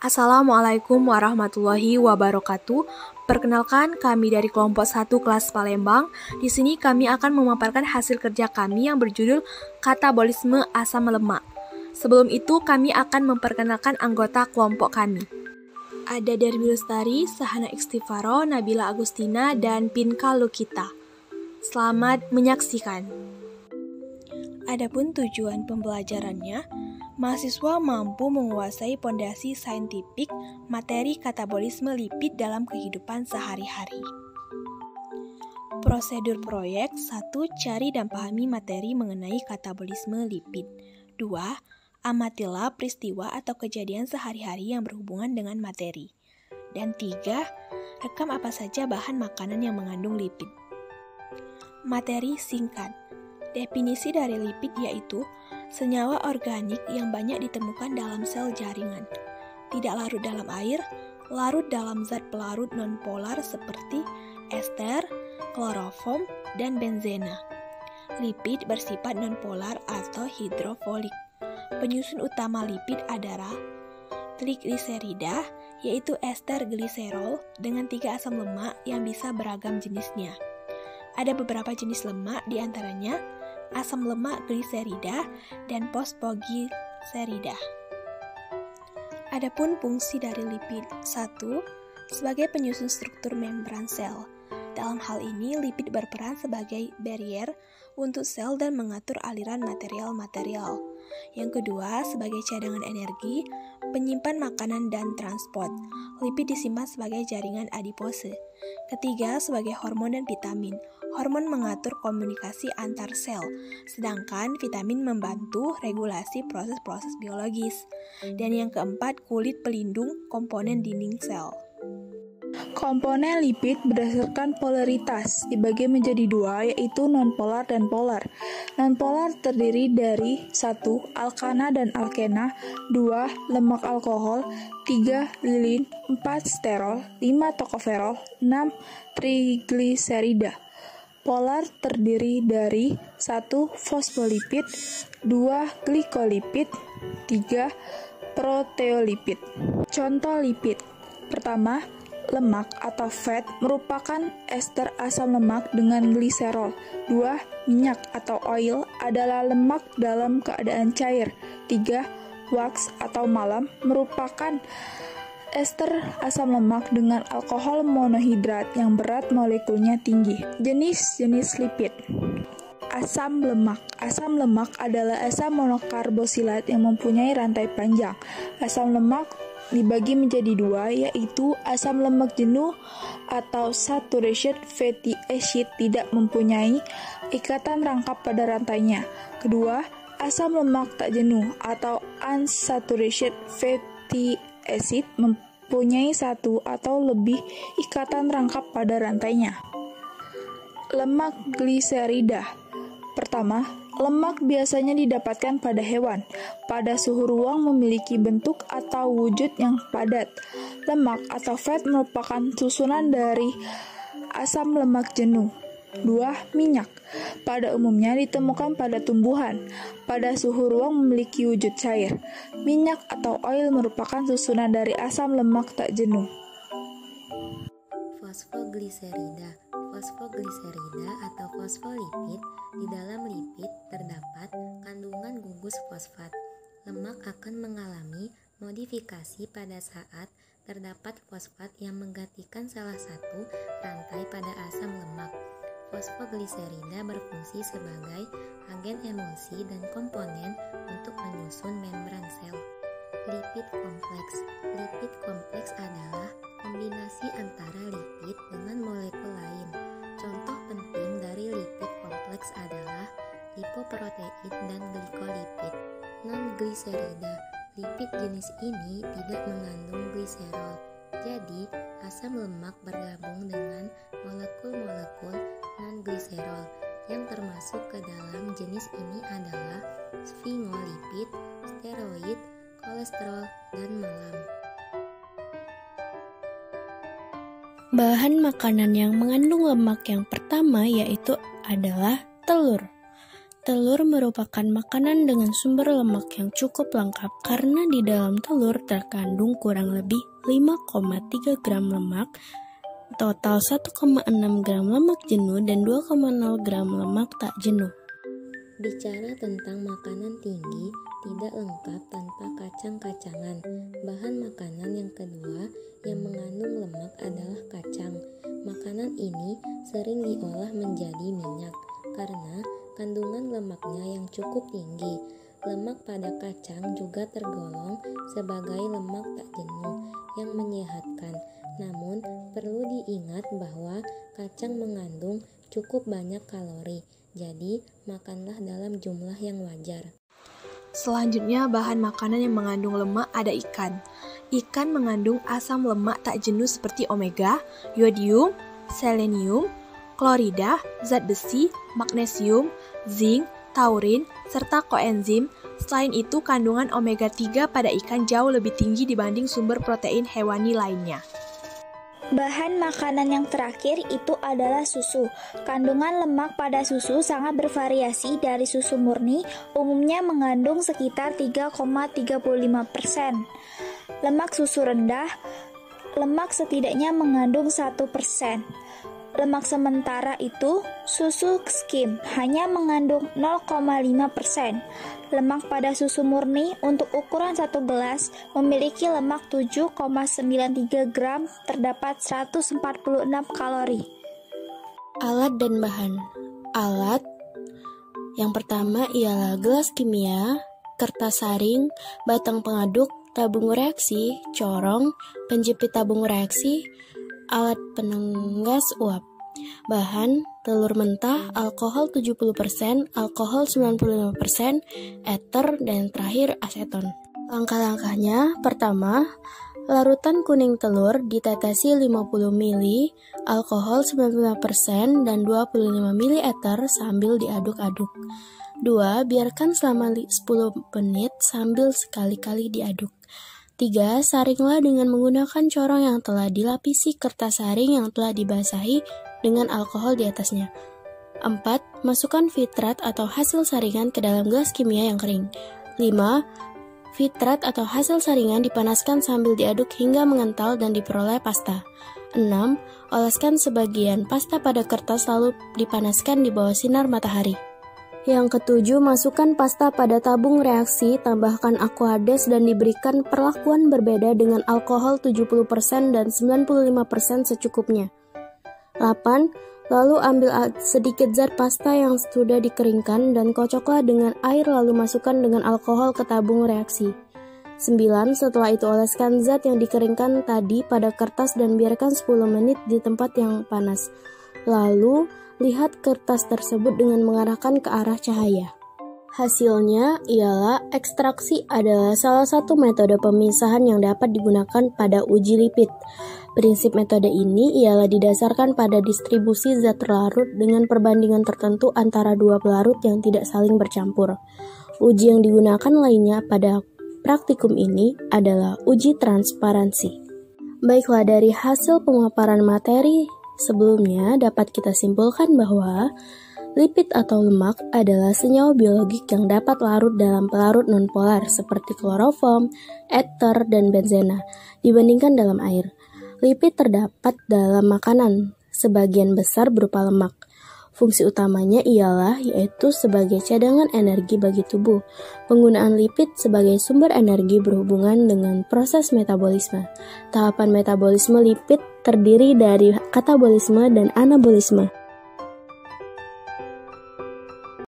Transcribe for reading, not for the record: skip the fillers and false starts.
Assalamualaikum warahmatullahi wabarakatuh. Perkenalkan, kami dari kelompok 1 kelas Palembang. Di sini kami akan memaparkan hasil kerja kami yang berjudul Katabolisme Asam Lemak. Sebelum itu, kami akan memperkenalkan anggota kelompok kami. Ada Derby Lestari, Sahana Ikstifaro, Nabila Agustina, dan Pinka Lukita. Selamat menyaksikan. Adapun tujuan pembelajarannya, mahasiswa mampu menguasai pondasi saintifik materi katabolisme lipid dalam kehidupan sehari-hari. Prosedur proyek: 1. Cari dan pahami materi mengenai katabolisme lipid. 2. Amatilah peristiwa atau kejadian sehari-hari yang berhubungan dengan materi. Dan 3. Rekam apa saja bahan makanan yang mengandung lipid. Materi singkat. Definisi dari lipid yaitu senyawa organik yang banyak ditemukan dalam sel jaringan, tidak larut dalam air, larut dalam zat pelarut nonpolar seperti ester, kloroform, dan benzena. Lipid bersifat nonpolar atau hidrofolik. Penyusun utama lipid adalah trigliserida, yaitu ester gliserol dengan 3 asam lemak yang bisa beragam jenisnya. Ada beberapa jenis lemak, diantaranya asam lemak gliserida dan fosfogliserida. Adapun fungsi dari lipid: 1. Sebagai penyusun struktur membran sel. Dalam hal ini, lipid berperan sebagai barrier untuk sel dan mengatur aliran material-material. Yang kedua, sebagai cadangan energi, penyimpan makanan dan transport. Lipid disimpan sebagai jaringan adipose. Ketiga, sebagai hormon dan vitamin. Hormon mengatur komunikasi antar sel, sedangkan vitamin membantu regulasi proses-proses biologis. Dan yang keempat, kulit pelindung komponen dinding sel. Komponen lipid berdasarkan polaritas dibagi menjadi 2, yaitu nonpolar dan polar. Nonpolar terdiri dari 1. Alkana dan alkena, 2. Lemak alkohol, 3. lilin, 4. sterol, 5. tokoferol, 6. trigliserida. Polar terdiri dari 1. fosfolipid, 2. glikolipid, 3. proteolipid. Contoh lipid. Pertama, lemak atau fat merupakan ester asam lemak dengan gliserol. 2. Minyak atau oil adalah lemak dalam keadaan cair. 3. Wax atau malam merupakan ester asam lemak dengan alkohol monohidrat yang berat molekulnya tinggi. Jenis-jenis lipid. Asam lemak. Asam lemak adalah asam monokarbosilat yang mempunyai rantai panjang. Asam lemak dibagi menjadi 2, yaitu asam lemak jenuh atau saturated fatty acid tidak mempunyai ikatan rangkap pada rantainya. Kedua, asam lemak tak jenuh atau unsaturated fatty acid mempunyai 1 atau lebih ikatan rangkap pada rantainya. Lemak gliserida. Pertama, lemak biasanya didapatkan pada hewan. Pada suhu ruang memiliki bentuk atau wujud yang padat. Lemak atau fat merupakan susunan dari asam lemak jenuh. 2. Minyak. Pada umumnya ditemukan pada tumbuhan. Pada suhu ruang memiliki wujud cair. Minyak atau oil merupakan susunan dari asam lemak tak jenuh. Fosfogliserida. Fosfogliserida atau fosfolipid. Di dalam lipid terdapat kandungan gugus fosfat. Lemak akan mengalami modifikasi pada saat terdapat fosfat yang menggantikan salah satu rantai pada asam lemak. Fosfogliserida berfungsi sebagai agen emulsi dan komponen untuk menyusun membran sel. Lipid kompleks. Lipid kompleks adalah kombinasi antara lipid dengan molekul lain. Contoh penting dari lipid kompleks adalah lipoprotein dan glikolipid. Non-gliserida. Lipid jenis ini tidak mengandung gliserol. Jadi, asam lemak bergabung dengan molekul-molekul non-gliserol. Yang termasuk ke dalam jenis ini adalah sphingolipid, steroid, kolesterol, dan malam. Bahan makanan yang mengandung lemak yang pertama yaitu adalah telur. Telur merupakan makanan dengan sumber lemak yang cukup lengkap karena di dalam telur terkandung kurang lebih 5,3 gram lemak, total 1,6 gram lemak jenuh dan 2,0 gram lemak tak jenuh. Bicara tentang makanan tinggi tidak lengkap tanpa kacang-kacangan. Bahan makanan yang kedua yang mengandung lemak adalah kacang. Makanan ini sering diolah menjadi minyak karena kandungan lemaknya yang cukup tinggi. Lemak pada kacang juga tergolong sebagai lemak tak jenuh yang menyehatkan. Namun, perlu diingat bahwa kacang mengandung cukup banyak kalori. Jadi, makanlah dalam jumlah yang wajar. Selanjutnya, bahan makanan yang mengandung lemak ada ikan. Ikan mengandung asam lemak tak jenuh seperti omega, yodium, selenium, klorida, zat besi, magnesium, zinc, taurin, serta koenzim. Selain itu, kandungan omega 3 pada ikan jauh lebih tinggi dibanding sumber protein hewani lainnya. Bahan makanan yang terakhir itu adalah susu. Kandungan lemak pada susu sangat bervariasi dari susu murni, umumnya mengandung sekitar 3,35%. Lemak susu rendah, lemak setidaknya mengandung 1%. Lemak sementara itu, susu skim hanya mengandung 0,5%. Lemak pada susu murni untuk ukuran 1 gelas memiliki lemak 7,93 gram, terdapat 146 kalori. Alat dan bahan. Alat yang pertama ialah gelas kimia, kertas saring, batang pengaduk, tabung reaksi, corong, penjepit tabung reaksi, alat penenggas uap. Bahan: telur mentah, alkohol 70%, alkohol 95%, eter, dan terakhir aseton. Langkah-langkahnya: pertama, larutan kuning telur ditetesi 50 ml, alkohol 95% dan 25 ml eter sambil diaduk-aduk. 2. Biarkan selama 10 menit sambil sekali-kali diaduk. 3. Saringlah dengan menggunakan corong yang telah dilapisi kertas saring yang telah dibasahi dengan alkohol di atasnya. 4. Masukkan fitrat atau hasil saringan ke dalam gelas kimia yang kering. 5. Fitrat atau hasil saringan dipanaskan sambil diaduk hingga mengental dan diperoleh pasta. 6. Oleskan sebagian pasta pada kertas lalu dipanaskan di bawah sinar matahari. Yang ketujuh, masukkan pasta pada tabung reaksi, tambahkan aquades dan diberikan perlakuan berbeda dengan alkohol 70% dan 95% secukupnya. 8. Lalu ambil sedikit zat pasta yang sudah dikeringkan dan kocoklah dengan air lalu masukkan dengan alkohol ke tabung reaksi. 9. Setelah itu oleskan zat yang dikeringkan tadi pada kertas dan biarkan 10 menit di tempat yang panas. Lalu, lihat kertas tersebut dengan mengarahkan ke arah cahaya. Hasilnya ialah ekstraksi adalah salah satu metode pemisahan yang dapat digunakan pada uji lipid. Prinsip metode ini ialah didasarkan pada distribusi zat terlarut dengan perbandingan tertentu antara dua pelarut yang tidak saling bercampur. Uji yang digunakan lainnya pada praktikum ini adalah uji transparansi. Baiklah, dari hasil pemaparan materi sebelumnya dapat kita simpulkan bahwa lipid atau lemak adalah senyawa biologik yang dapat larut dalam pelarut nonpolar seperti kloroform, eter, dan benzena dibandingkan dalam air. Lipid terdapat dalam makanan, sebagian besar berupa lemak. Fungsi utamanya ialah yaitu sebagai cadangan energi bagi tubuh. Penggunaan lipid sebagai sumber energi berhubungan dengan proses metabolisme. Tahapan metabolisme lipid terdiri dari katabolisme dan anabolisme.